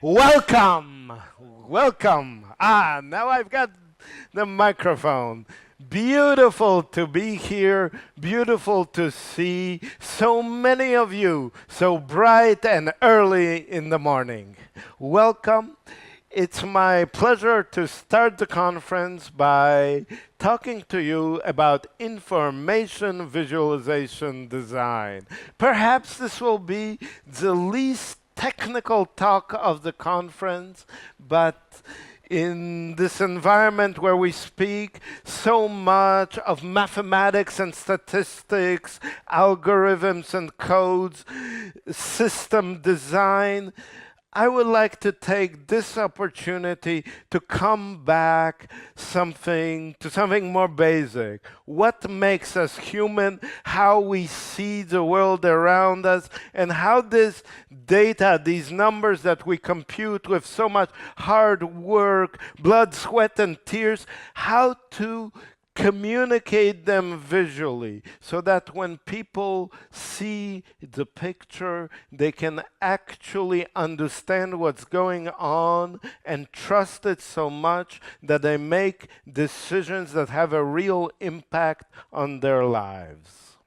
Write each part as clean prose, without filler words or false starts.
Welcome, welcome. Now I've got the microphone. Beautiful to be here, beautiful to see so many of you so bright and early in the morning. Welcome. It's my pleasure to start the conference by talking to you about information visualization design. Perhaps this will be the least technical talk of the conference, but in this environment where we speak so much of mathematics and statistics, algorithms and codes, system design, I would like to take this opportunity to come back to something more basic. What makes us human, how we see the world around us, and how this data, these numbers that we compute with so much hard work, blood, sweat, and tears, how to communicate them visually so that when people see the picture, they can actually understand what's going on and trust it so much that they make decisions that have a real impact on their lives.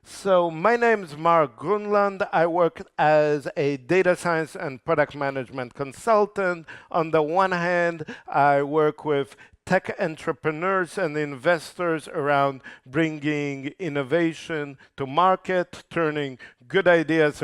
So my name is Mark Grundland. I work as a data science and product management consultant. On the one hand, I work with tech entrepreneurs and investors around bringing innovation to market, turning good ideas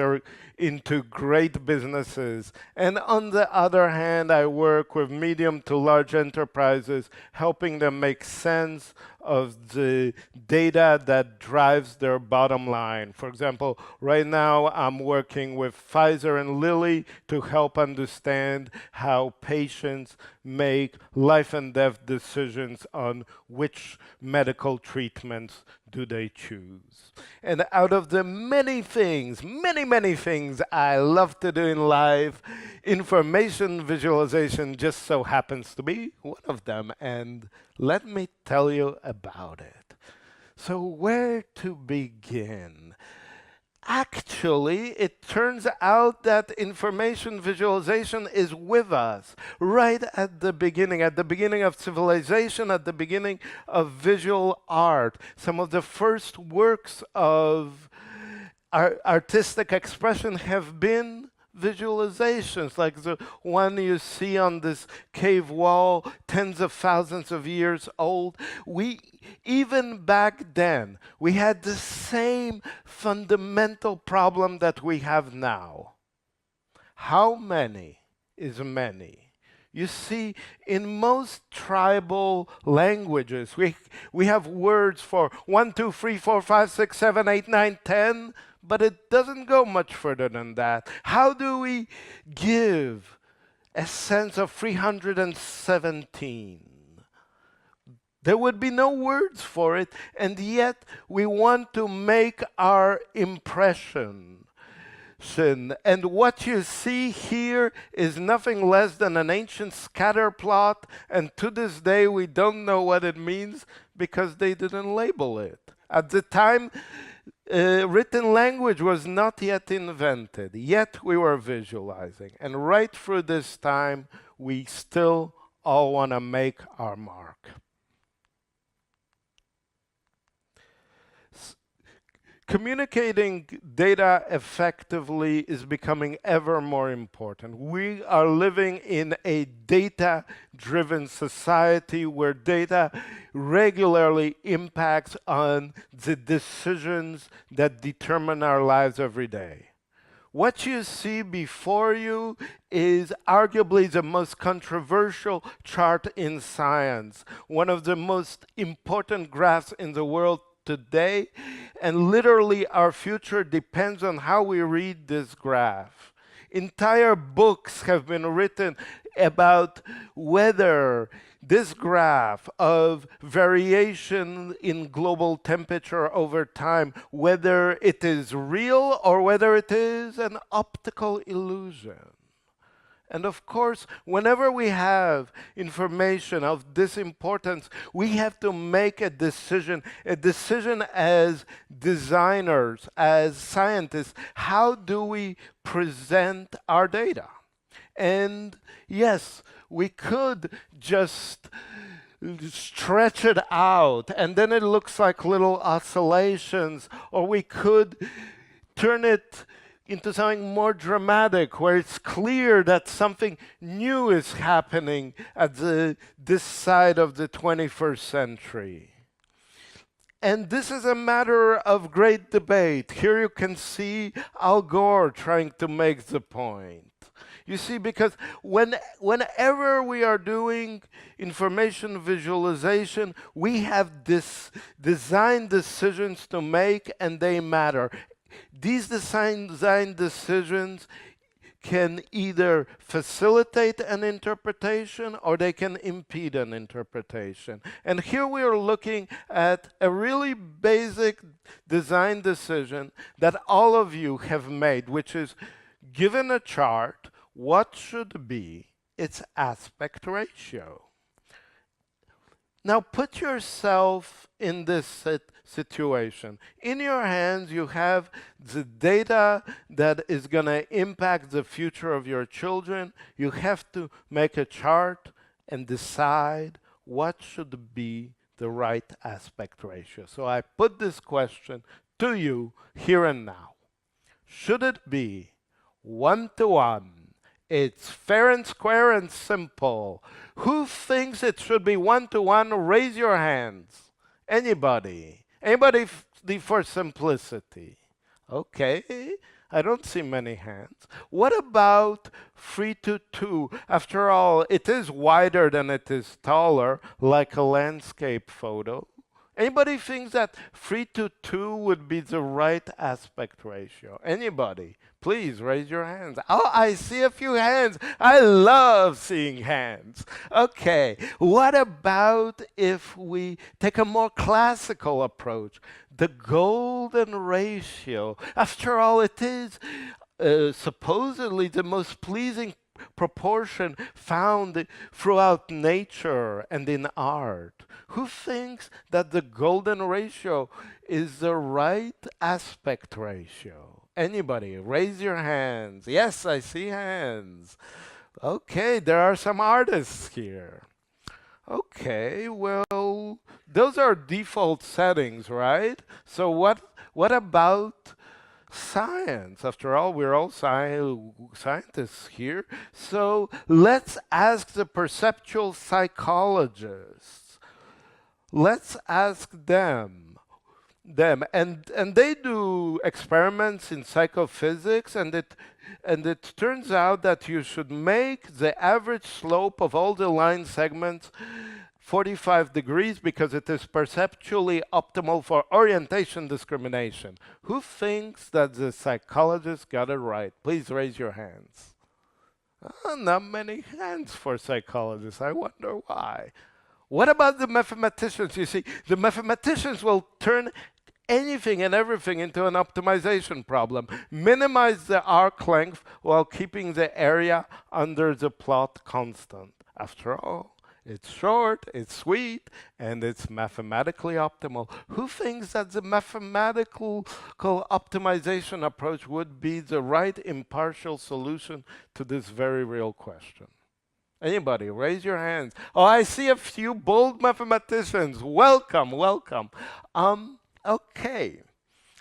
into great businesses. And on the other hand, I work with medium to large enterprises, helping them make sense of the data that drives their bottom line. For example, right now I'm working with Pfizer and Lilly to help understand how patients make life and death decisions on which medical treatments do they choose. And out of the many things, many things I love to do in life, information visualization just so happens to be one of them. And let me tell you about it. So where to begin? Actually, it turns out that information visualization is with us right at the beginning of civilization, at the beginning of visual art. Some of the first works of artistic expression have been visualizations, like the one you see on this cave wall, tens of thousands of years old. Even back then, we had the same fundamental problem that we have now. How many is many? You see, in most tribal languages, we have words for 1, 2, 3, 4, 5, 6, 7, 8, 9, 10, but it doesn't go much further than that. How do we give a sense of 317? There would be no words for it, and yet we want to make our impression. And what you see here is nothing less than an ancient scatter plot, and to this day we don't know what it means because they didn't label it. At the time, written language was not yet invented, yet we were visualizing. And right through this time, we still all want to make our mark. Communicating data effectively is becoming ever more important. We are living in a data-driven society where data regularly impacts on the decisions that determine our lives every day. What you see before you is arguably the most controversial chart in science, one of the most important graphs in the world today, and literally our future depends on how we read this graph. Entire books have been written about whether this graph of variation in global temperature over time, whether it is real or whether it is an optical illusion. And of course, whenever we have information of this importance, we have to make a decision as designers, as scientists. How do we present our data? And yes, we could just stretch it out, and then it looks like little oscillations, or we could turn it into something more dramatic, where it's clear that something new is happening at this side of the 21st century. And this is a matter of great debate. Here you can see Al Gore trying to make the point. You see, because whenever we are doing information visualization, we have this design decisions to make, and they matter. These design decisions can either facilitate an interpretation or they can impede an interpretation. And here we are looking at a really basic design decision that all of you have made, which is, given a chart, what should be its aspect ratio? Now put yourself in this situation. In your hands, you have the data that is going to impact the future of your children. You have to make a chart and decide what should be the right aspect ratio. So I put this question to you here and now. Should it be 1:1? It's fair and square and simple. Who thinks it should be 1:1? Raise your hands. Anybody? Anybody for simplicity? Okay, I don't see many hands. What about 3:2? After all, it is wider than it is taller, like a landscape photo. Anybody thinks that 3:2 would be the right aspect ratio? Anybody? Please raise your hands. Oh, I see a few hands. I love seeing hands. Okay, what about if we take a more classical approach? The golden ratio. After all, it is supposedly the most pleasing proportion found throughout nature and in art. Who thinks that the golden ratio is the right aspect ratio? Anybody? Raise your hands. Yes, I see hands. Okay, there are some artists here. Okay, well, those are default settings, right? So what about science? After all, we're all scientists here. So let's ask the perceptual psychologists. Let's ask them. And they do experiments in psychophysics, and it turns out that you should make the average slope of all the line segments 45 degrees because it is perceptually optimal for orientation discrimination. Who thinks that the psychologist got it right? Please raise your hands. Not many hands for psychologists. I wonder why. What about the mathematicians? You see, the mathematicians will turn anything and everything into an optimization problem. Minimize the arc length while keeping the area under the plot constant. After all, it's short, it's sweet, and it's mathematically optimal. Who thinks that the mathematical optimization approach would be the right impartial solution to this very real question? Anybody? Raise your hands. Oh, I see a few bold mathematicians. Welcome, welcome. Okay.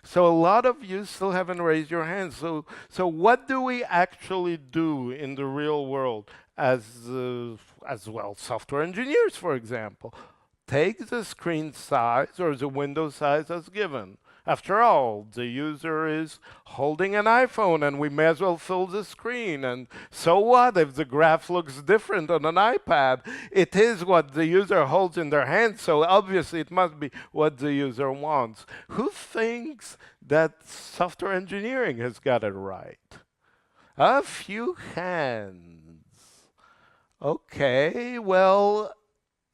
So a lot of you still haven't raised your hands. So what do we actually do in the real world as well, software engineers, for example? Take the screen size or the window size as given. After all, the user is holding an iPhone and we may as well fill the screen. And so what if the graph looks different on an iPad? It is what the user holds in their hand, so obviously it must be what the user wants. Who thinks that software engineering has got it right? A few hands. Okay, well,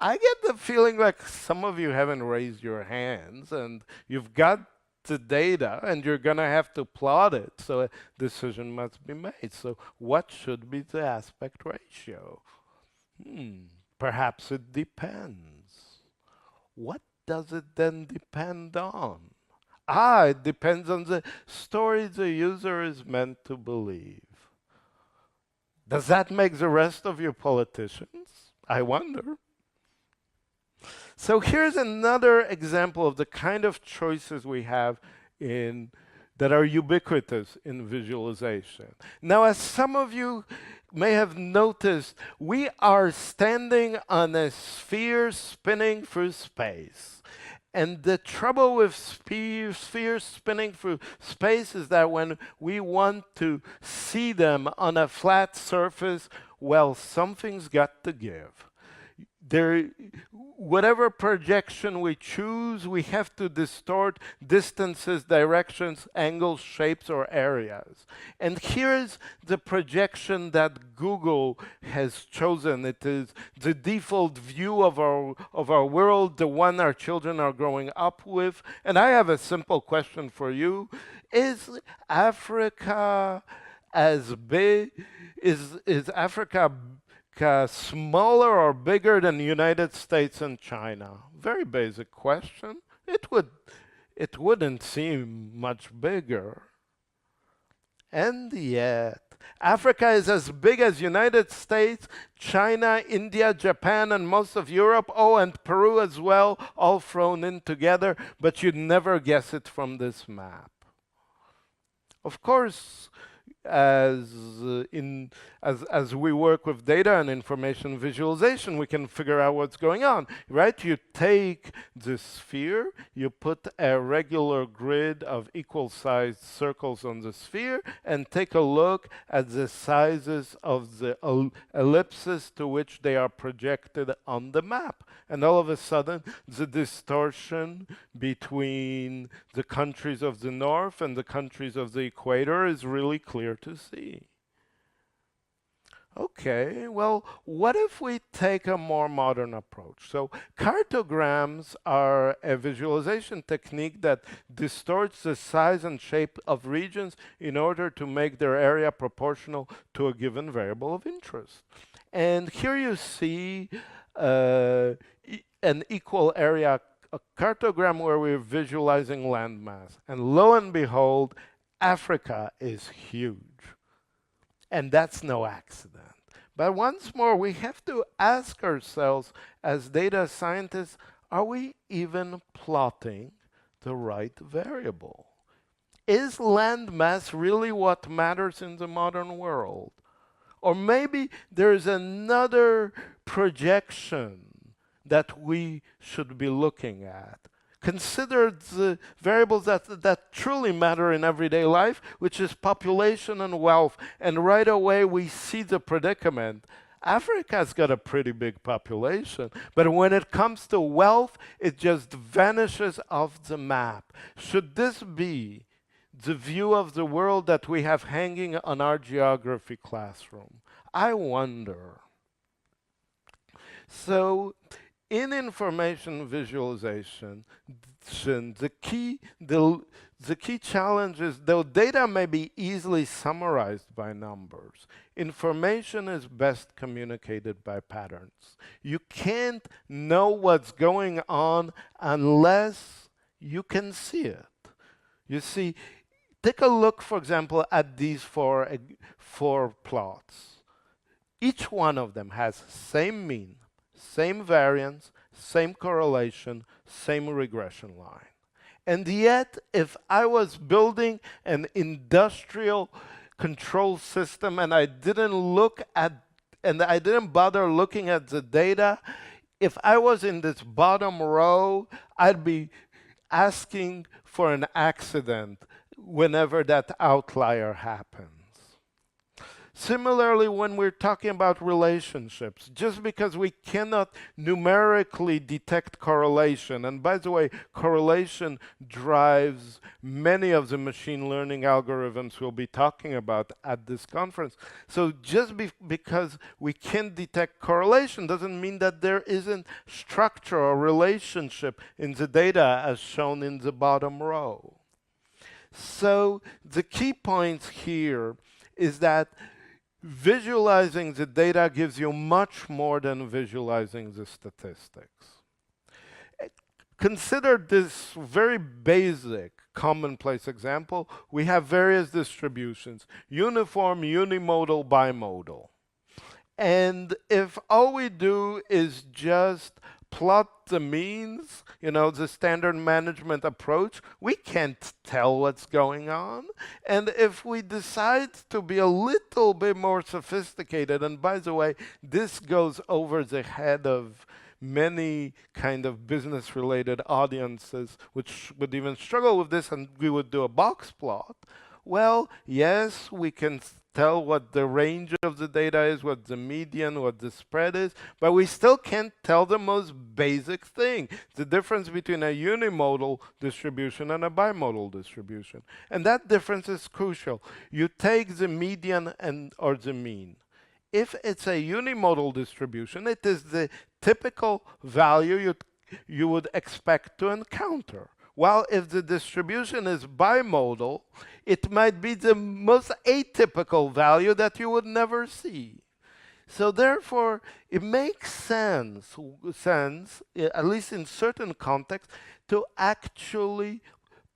I get the feeling like some of you haven't raised your hands and you've got the data and you're going to have to plot it, so a decision must be made. So what should be the aspect ratio? Perhaps it depends. What does it then depend on? It depends on the story the user is meant to believe. Does that make the rest of you politicians? I wonder. So here's another example of the kind of choices we have in that are ubiquitous in visualization. Now, as some of you may have noticed, we are standing on a sphere spinning through space. And the trouble with spheres spinning through space is that when we want to see them on a flat surface, well, something's got to give. Whatever projection we choose, we have to distort distances, directions, angles, shapes, or areas. And here's the projection that Google has chosen. It is the default view of our world, the one our children are growing up with. And I have a simple question for you. Is Africa as big? Is Africa smaller or bigger than the United States and China? Very basic question. It wouldn't seem much bigger. And yet, Africa is as big as United States, China, India, Japan, and most of Europe. Oh, and Peru as well, all thrown in together, but you'd never guess it from this map. Of course, as we work with data and information visualization, we can figure out what's going on, right? You take the sphere, you put a regular grid of equal-sized circles on the sphere, and take a look at the sizes of the ellipses to which they are projected on the map. And all of a sudden, the distortion between the countries of the north and the countries of the equator is really clear to see. Okay, well, what if we take a more modern approach? So cartograms are a visualization technique that distorts the size and shape of regions in order to make their area proportional to a given variable of interest. And here you see an equal area a cartogram where we're visualizing landmass. And lo and behold, Africa is huge. And that's no accident. But once more, we have to ask ourselves as data scientists, are we even plotting the right variable? Is landmass really what matters in the modern world? Or maybe there's another projection that we should be looking at. Consider the variables that truly matter in everyday life, which is population and wealth. And right away we see the predicament. Africa's got a pretty big population, but when it comes to wealth, it just vanishes off the map. Should this be the view of the world that we have hanging on our geography classroom? I wonder. So, in information visualization, the key challenge is, though data may be easily summarized by numbers, information is best communicated by patterns. You can't know what's going on unless you can see it. You see, take a look, for example, at these four plots. Each one of them has same mean, same variance, same correlation, same regression line. And yet, if I was building an industrial control system and I didn't bother looking at the data, if I was in this bottom row, I'd be asking for an accident whenever that outlier happens. Similarly, when we're talking about relationships, just because we cannot numerically detect correlation, and by the way, correlation drives many of the machine learning algorithms we'll be talking about at this conference. So just because we can't detect correlation doesn't mean that there isn't structure or relationship in the data as shown in the bottom row. So the key points here is that visualizing the data gives you much more than visualizing the statistics. Consider this very basic, commonplace example. We have various distributions: uniform, unimodal, bimodal. And if all we do is just plot the means, the standard management approach, we can't tell what's going on. And if we decide to be a little bit more sophisticated, and by the way, this goes over the head of many kind of business-related audiences, which would even struggle with this, and we would do a box plot. Well, yes, we can tell what the range of the data is, what the median, what the spread is, but we still can't tell the most basic thing, the difference between a unimodal distribution and a bimodal distribution. And that difference is crucial. You take the median or the mean. If it's a unimodal distribution, it is the typical value you would expect to encounter. While if the distribution is bimodal, it might be the most atypical value that you would never see. So therefore, it makes sense, at least in certain contexts, to actually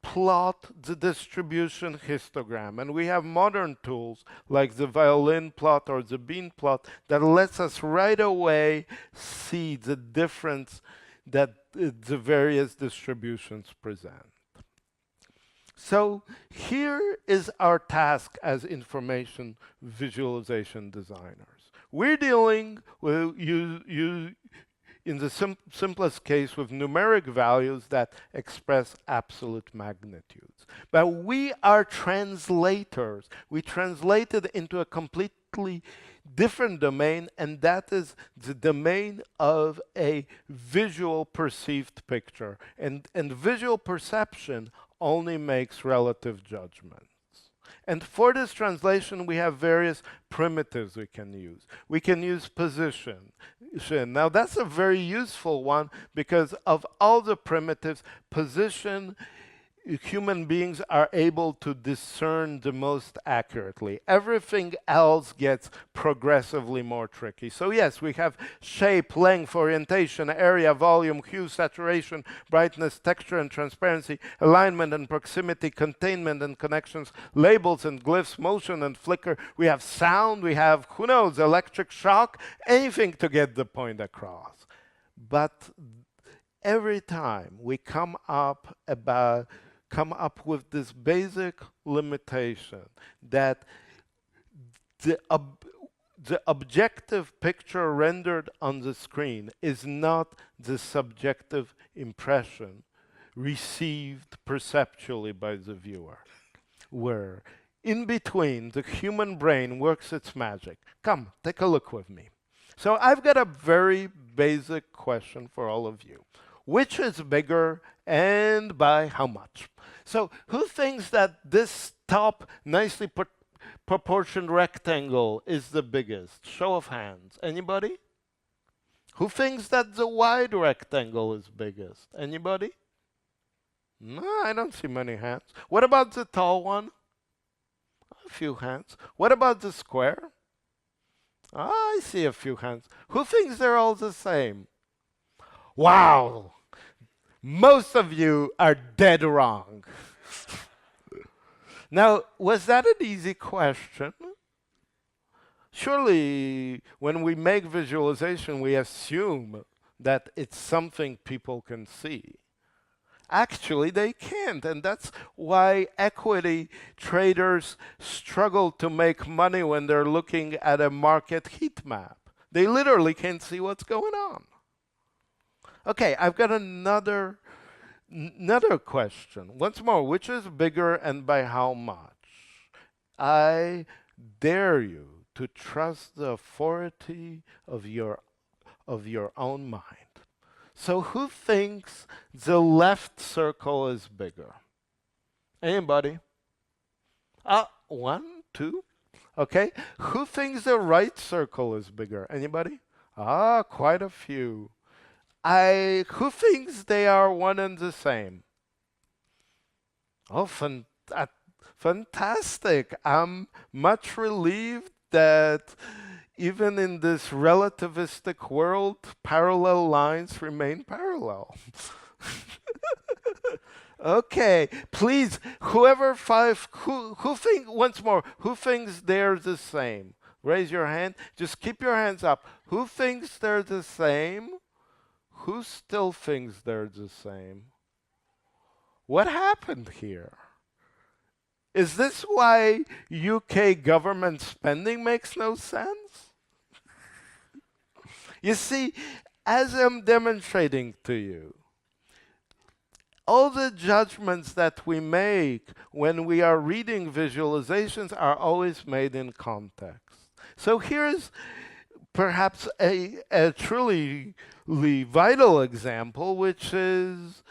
plot the distribution histogram. And we have modern tools like the violin plot or the bean plot that lets us right away see the difference that the various distributions present. So here is our task as information visualization designers. We're dealing with, in the simplest case, with numeric values that express absolute magnitudes. But we are translators. We translate it into a completely different domain, and that is the domain of a visual perceived picture. And visual perception only makes relative judgments. And for this translation, we have various primitives we can use. We can use position. Now, that's a very useful one because of all the primitives, position, human beings are able to discern the most accurately. Everything else gets progressively more tricky. So yes, we have shape, length, orientation, area, volume, hue, saturation, brightness, texture and transparency, alignment and proximity, containment and connections, labels and glyphs, motion and flicker. We have sound, we have, who knows, electric shock, anything to get the point across. But every time we come up with this basic limitation that the objective picture rendered on the screen is not the subjective impression received perceptually by the viewer, where in between the human brain works its magic. Come, take a look with me. So I've got a very basic question for all of you. Which is bigger and by how much? So who thinks that this top nicely proportioned rectangle is the biggest? Show of hands. Anybody? Who thinks that the wide rectangle is biggest? Anybody? No, I don't see many hands. What about the tall one? A few hands. What about the square? I see a few hands. Who thinks they're all the same? Wow! Most of you are dead wrong. Now, was that an easy question? Surely, when we make visualization, we assume that it's something people can see. Actually, they can't, and that's why equity traders struggle to make money when they're looking at a market heat map. They literally can't see what's going on. Okay, I've got another question. Once more, which is bigger and by how much? I dare you to trust the authority of your own mind. So who thinks the left circle is bigger? Anybody? One, two. Okay. Who thinks the right circle is bigger? Anybody? Quite a few. Who thinks they are one and the same? Oh, fantastic. I'm much relieved that even in this relativistic world, parallel lines remain parallel. Okay, please, who thinks they're the same? Raise your hand. Just keep your hands up. Who thinks they're the same? Who still thinks they're the same? What happened here? Is this why UK government spending makes no sense? You see, as I'm demonstrating to you, all the judgments that we make when we are reading visualizations are always made in context. So here's perhaps a truly vital example, which is,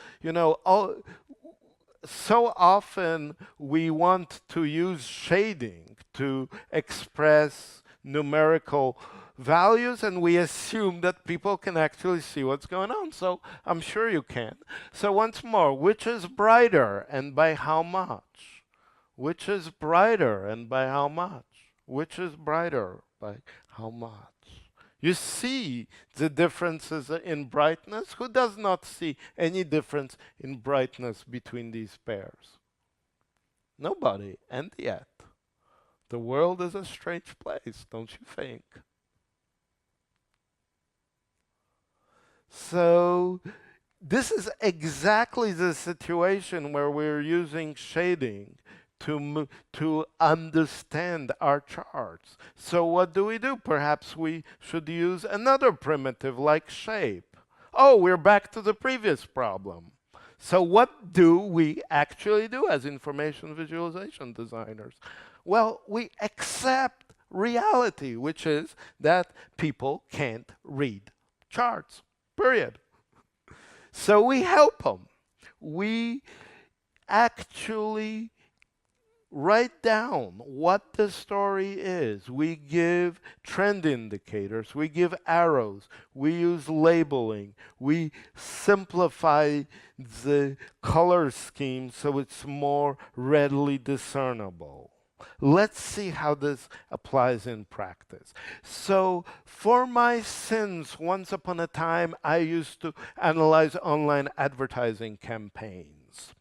so often we want to use shading to express numerical values, and we assume that people can actually see what's going on. So I'm sure you can. So once more, which is brighter and by how much? Which is brighter and by how much? Which is brighter by how much? You see the differences in brightness? Who does not see any difference in brightness between these pairs? Nobody. And yet, the world is a strange place, don't you think? So this is exactly the situation where we're using shading to understand our charts. So what do? Perhaps we should use another primitive like shape. Oh, we're back to the previous problem. So what do we actually do as information visualization designers? Well, we accept reality, which is that people can't read charts. Period. So we help them. We actually write down what the story is. We give trend indicators. We give arrows. We use labeling. We simplify the color scheme so it's more readily discernible. Let's see how this applies in practice. So, for my sins, once upon a time, I used to analyze online advertising campaigns.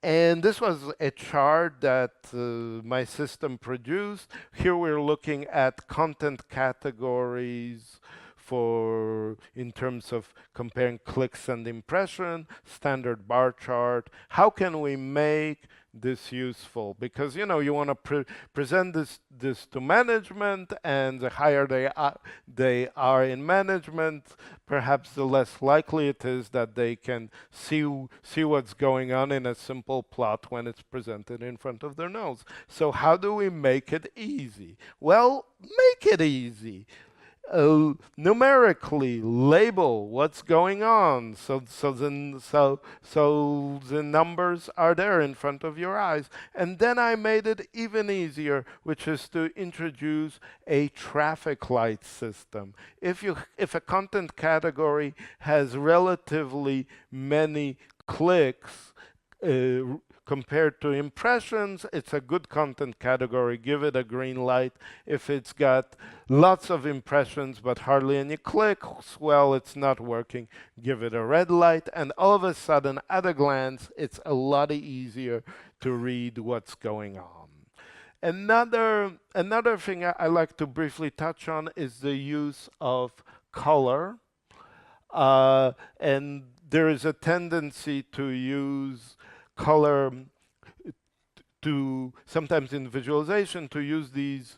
And this was a chart that my system produced. Here we're looking at content categories in terms of comparing clicks and impression, standard bar chart. How can we make this useful? Because you want to present this to management, and the higher they are in management, perhaps the less likely it is that they can see what's going on in a simple plot when it's presented in front of their nose. So how do we make it easy? Well, make it easy. Numerically label what's going on, so the numbers are there in front of your eyes. And then I made it even easier, which is to introduce a traffic light system. If a content category has relatively many clicks compared to impressions, it's a good content category. Give it a green light. If it's got lots of impressions but hardly any clicks, well, it's not working. Give it a red light. And all of a sudden, at a glance, it's a lot easier to read what's going on. Another thing I like to briefly touch on is the use of color. And there is a tendency to use color sometimes in visualization, to use these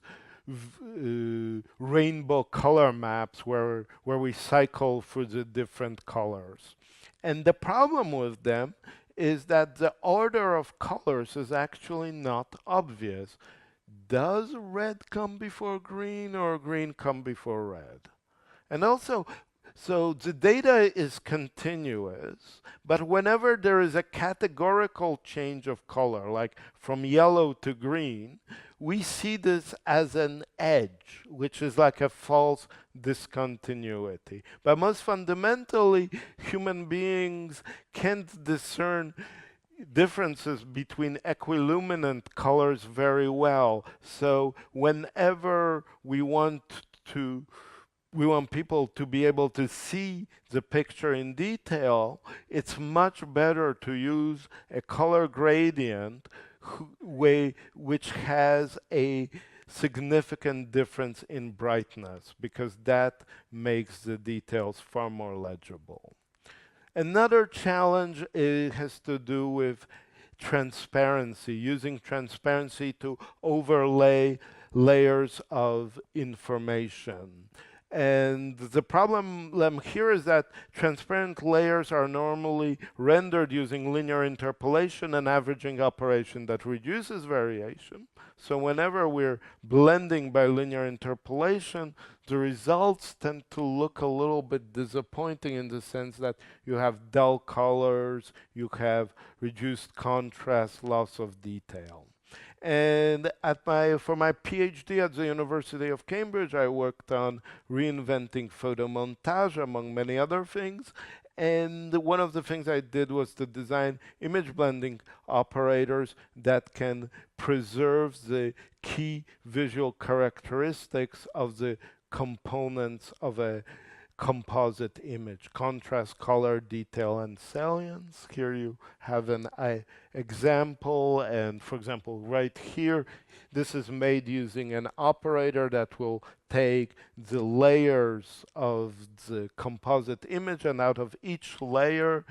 rainbow color maps where we cycle through the different colors. And the problem with them is that the order of colors is actually not obvious. Does red come before green or green come before red? And also, so the data is continuous, but whenever there is a categorical change of color, like from yellow to green, we see this as an edge, which is like a false discontinuity. But most fundamentally, human beings can't discern differences between equiluminant colors very well. So whenever we want people to be able to see the picture in detail, it's much better to use a color gradient which has a significant difference in brightness, because that makes the details far more legible. Another challenge has to do with transparency, using transparency to overlay layers of information. And the problem here is that transparent layers are normally rendered using linear interpolation and averaging operation that reduces variation. So whenever we're blending by linear interpolation, the results tend to look a little bit disappointing, in the sense that you have dull colors, you have reduced contrast, loss of detail. And for my PhD at the University of Cambridge, I worked on reinventing photomontage, among many other things. And one of the things I did was to design image blending operators that can preserve the key visual characteristics of the components of a composite image: contrast, color, detail, and salience. Here you have an example, and for example, right here, this is made using an operator that will take the layers of the composite image, and out of each layer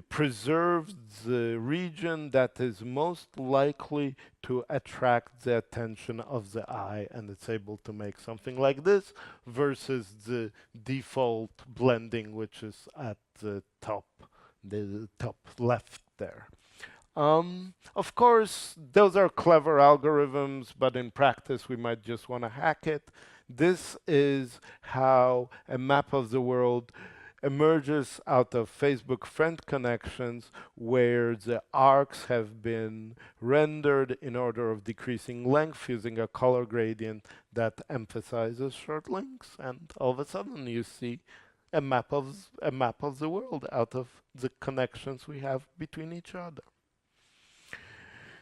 preserve the region that is most likely to attract the attention of the eye, and it's able to make something like this versus the default blending, which is at the top left there. Of course, those are clever algorithms, but in practice, we might just want to hack it. This is how a map of the world emerges out of Facebook friend connections, where the arcs have been rendered in order of decreasing length using a color gradient that emphasizes short links, and all of a sudden you see a map of the world out of the connections we have between each other.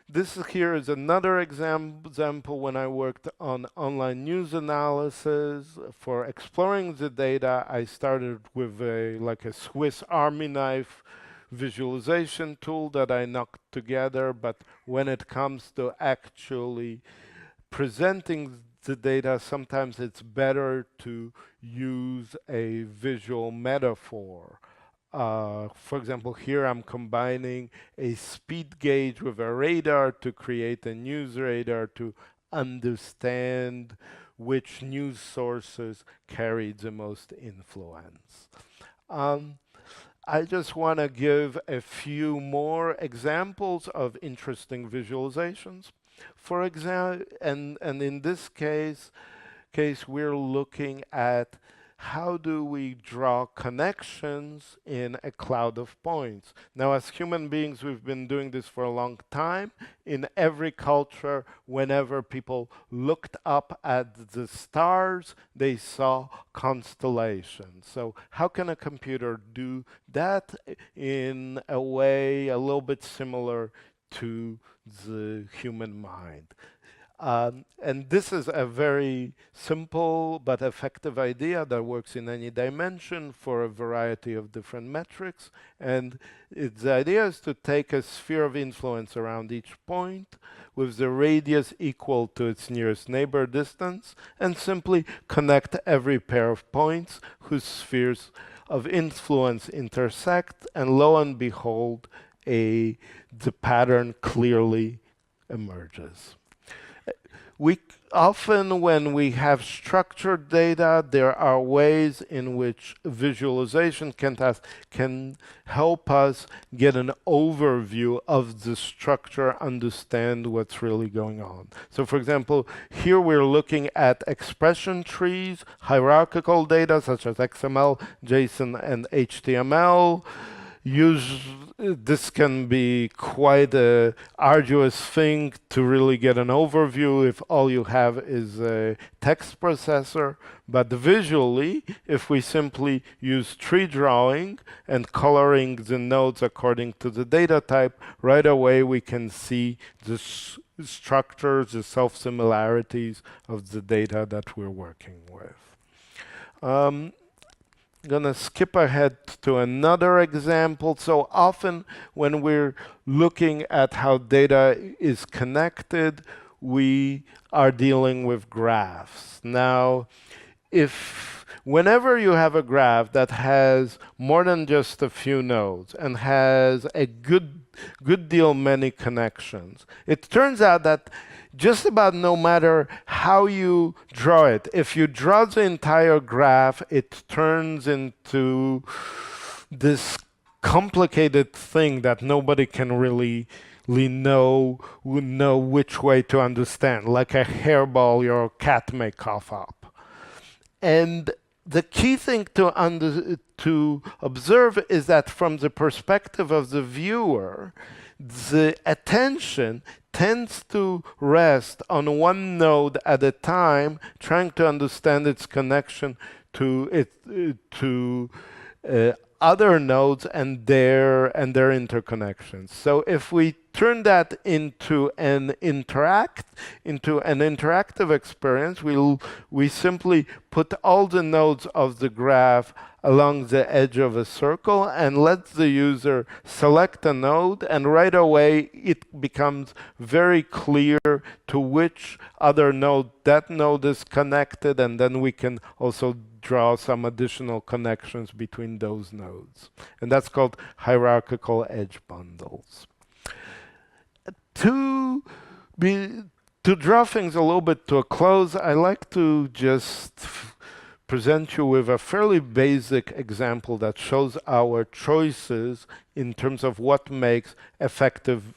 This here is another example when I worked on online news analysis. For exploring the data, I started with like a Swiss Army knife visualization tool that I knocked together, but when it comes to actually presenting the data, sometimes it's better to use a visual metaphor. For example, here I'm combining a speed gauge with a radar to create a news radar to understand which news sources carry the most influence. I just want to give a few more examples of interesting visualizations. For example, and in this case, we're looking at how do we draw connections in a cloud of points. Now, as human beings, we've been doing this for a long time. In every culture, whenever people looked up at the stars, they saw constellations. So how can a computer do that in a way a little bit similar to the human mind? And this is a very simple but effective idea that works in any dimension for a variety of different metrics. And the idea is to take a sphere of influence around each point with the radius equal to its nearest neighbor distance, and simply connect every pair of points whose spheres of influence intersect, and lo and behold, the pattern clearly emerges. We often, when we have structured data, there are ways in which visualization can help us get an overview of the structure, understand what's really going on. So for example, here we're looking at expression trees, hierarchical data such as XML, JSON, and HTML. This can be quite an arduous thing to really get an overview if all you have is a text processor. But visually, if we simply use tree drawing and coloring the nodes according to the data type, right away we can see the structures, the self-similarities of the data that we're working with. Gonna skip ahead to another example. So often when we're looking at how data is connected, we are dealing with graphs. Now, whenever you have a graph that has more than just a few nodes and has a good deal many connections, it turns out that just about no matter how you draw it, if you draw the entire graph, it turns into this complicated thing that nobody can really know which way to understand, like a hairball your cat may cough up. And the key thing to observe is that from the perspective of the viewer, the attention tends to rest on one node at a time, trying to understand its connection to other nodes and their interconnections. So if we turn that into an interactive experience, we simply put all the nodes of the graph along the edge of a circle and let the user select a node, and right away it becomes very clear to which other node that node is connected, and then we can also draw some additional connections between those nodes. And that's called hierarchical edge bundles. To draw things a little bit to a close, I like to just present you with a fairly basic example that shows our choices in terms of what makes effective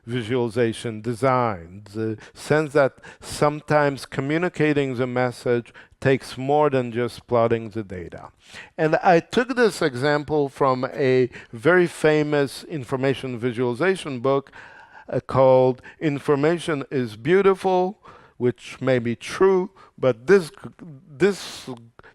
visualization design. The sense that sometimes communicating the message takes more than just plotting the data. And I took this example from a very famous information visualization book called Information is Beautiful, which may be true, but this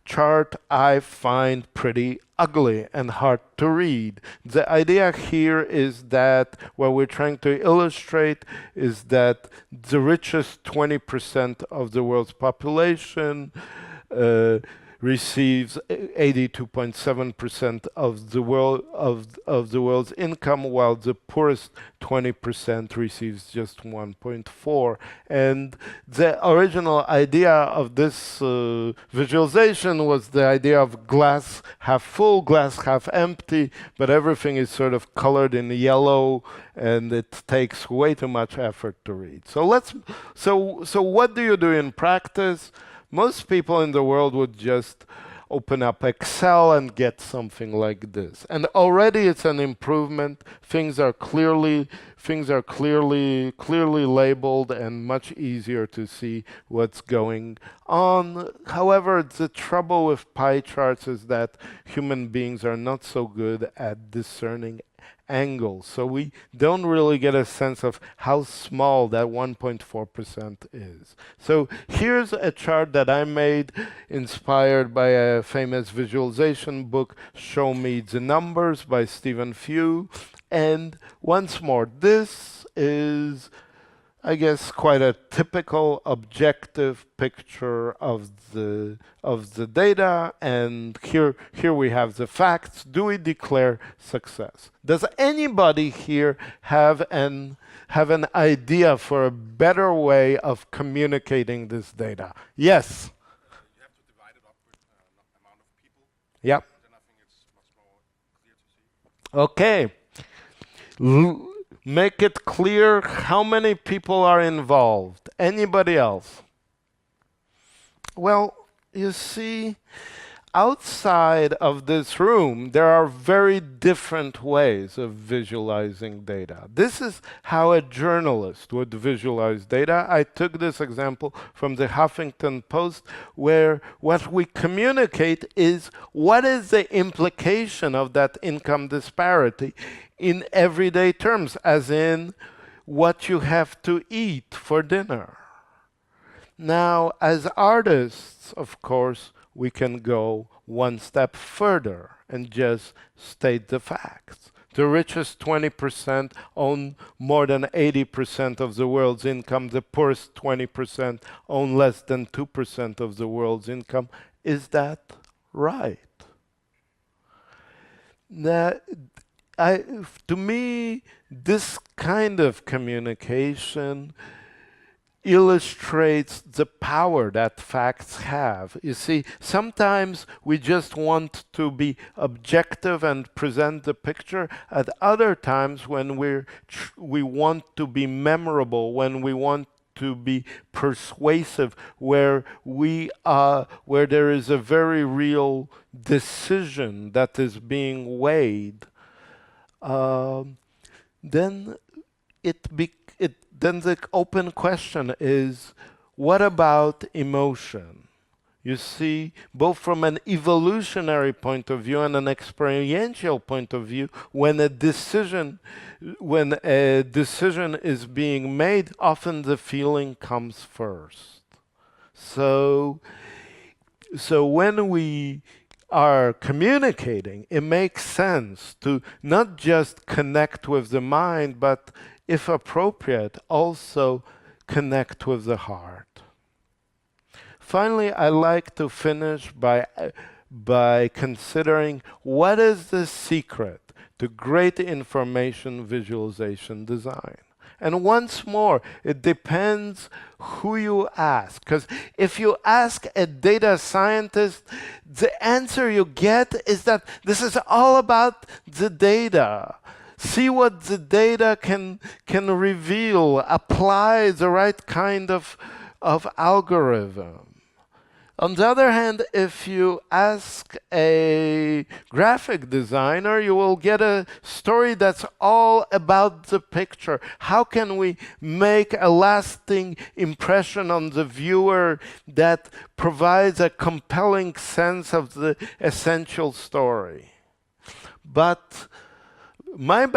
chart I find pretty ugly and hard to read. The idea here is that what we're trying to illustrate is that the richest 20% of the world's population receives 82.7% of the world's income, while the poorest 20% receives just 1.4. And the original idea of this visualization was the idea of glass half full, glass half empty, but everything is sort of colored in yellow, and it takes way too much effort to read. So what do you do in practice? Most people in the world would just open up Excel and get something like this. And already it's an improvement. Things are clearly labeled and much easier to see what's going on. However, the trouble with pie charts is that human beings are not so good at discerning angles. So we don't really get a sense of how small that 1.4% is. So here's a chart that I made inspired by a famous visualization book, Show Me the Numbers by Stephen Few. And once more, this is, I guess, quite a typical objective picture of the data, and here we have the facts. Do we declare success? Does anybody here have an idea for a better way of communicating this data? Yes. You have to divide it up with amount of people. Yep. Then I think it's much more clear to see. Okay. Make it clear how many people are involved. Anybody else? Well, you see, outside of this room, there are very different ways of visualizing data. This is how a journalist would visualize data. I took this example from the Huffington Post, where what we communicate is what is the implication of that income disparity in everyday terms, as in what you have to eat for dinner. Now, as artists, of course, we can go one step further and just state the facts. The richest 20% own more than 80% of the world's income. The poorest 20% own less than 2% of the world's income. Is that right? Now, to me, this kind of communication illustrates the power that facts have. You see, sometimes we just want to be objective and present the picture. At other times, when we want to be memorable, when we want to be persuasive, where there is a very real decision that is being weighed, then then the open question is, what about emotion? You see, both from an evolutionary point of view and an experiential point of view, when a decision is being made, often the feeling comes first. So when we are communicating, it makes sense to not just connect with the mind, but if appropriate, also connect with the heart. Finally, I like to finish by considering what is the secret to great information visualization design. And once more, it depends who you ask. Because if you ask a data scientist, the answer you get is that this is all about the data. See what the data can reveal, apply the right kind of algorithm. On the other hand, if you ask a graphic designer, you will get a story that's all about the picture. How can we make a lasting impression on the viewer that provides a compelling sense of the essential story? But my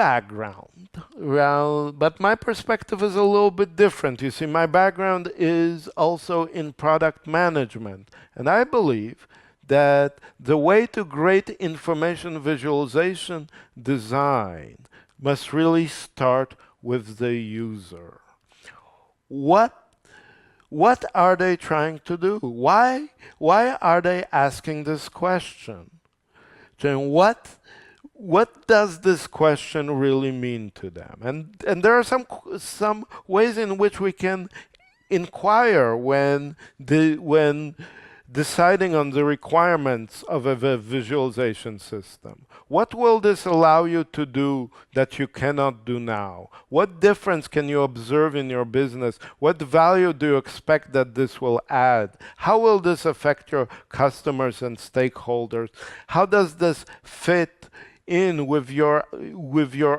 perspective is a little bit different. You see, my background is also in product management. And I believe that the way to great information visualization design must really start with the user. What are they trying to do? Why are they asking this question? Then what does this question really mean to them? And there are some ways in which we can inquire when deciding on the requirements of a visualization system. What will this allow you to do that you cannot do now? What difference can you observe in your business? What value do you expect that this will add? How will this affect your customers and stakeholders? How does this fit in with your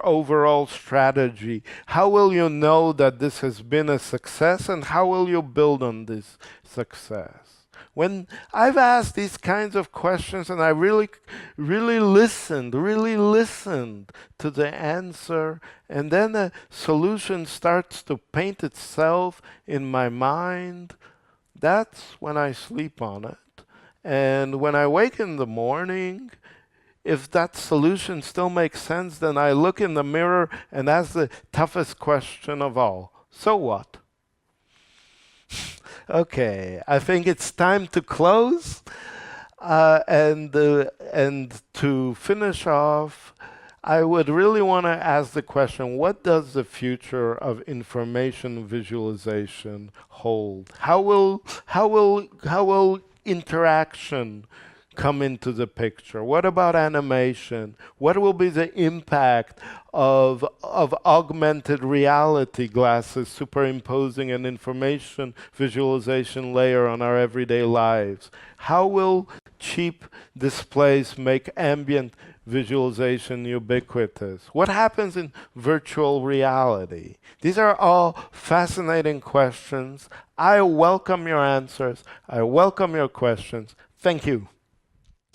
overall strategy? How will you know that this has been a success, and how will you build on this success? When I've asked these kinds of questions and I really listened to the answer, and then a solution starts to paint itself in my mind, that's when I sleep on it. And when I wake in the morning, if that solution still makes sense, then I look in the mirror and ask the toughest question of all. So what? Okay, I think it's time to close. And to finish off, I would really want to ask the question, what does the future of information visualization hold? How will interaction come into the picture? What about animation? What will be the impact of augmented reality glasses superimposing an information visualization layer on our everyday lives? How will cheap displays make ambient visualization ubiquitous? What happens in virtual reality? These are all fascinating questions. I welcome your answers. I welcome your questions. Thank you.